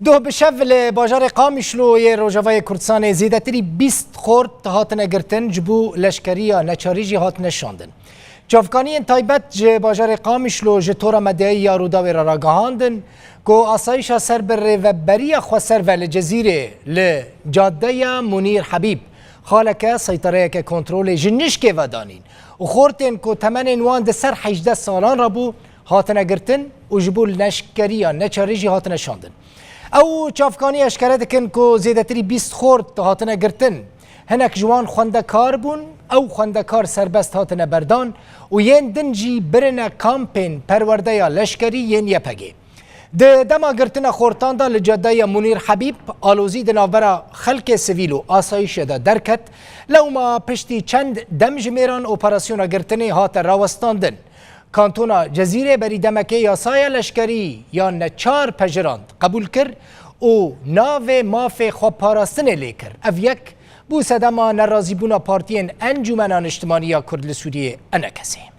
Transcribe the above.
دو بشفل باجار قامیشلو ی روجاوای کردستان زیدتری 20 خورد هاتنه گرتن جبو لشکریا نچاریجی هاتنه شاندن. جافکانی تایبت ج باجار قامیشلو ج تورا مدعی یا روداوی را گهاندن که آسایش سر بر و بری خسر و لجزیره لجاده منیر حبیب خالک سیطره که کنترل جنش که ودانین و خورتن که تمن وان ده سر 18 سالان را بو هاتنه گرتن و جبو لشکریا نچاریجی هاتنه شاندن. او چافکانی اشکره دکن که زیدتری 20 خورد هاتنه گرتن هنک جوان خوندکار بون او خوندکار سربست هاتنه بردان و ین دنجی برن کامپین پرورده یا لشکری ین یپگی. ده دما گرتن خورتان دا لجاده منیر حبیب آلوزی دنابرا خلق سویل و آسایش دا درکت لو ما پشتی چند دم جمیران اپراسیون گرتنی هات راوستاندن. کانتونا جزیره بری دمکه یاسای لشکری یا نچار پجراند قبول کرد و ناو ماف خواب پاراستن لیکر. او یک بو سدما نرازی بونا پارتین انجمنان اجتماعی کرد لسوریه انکسی.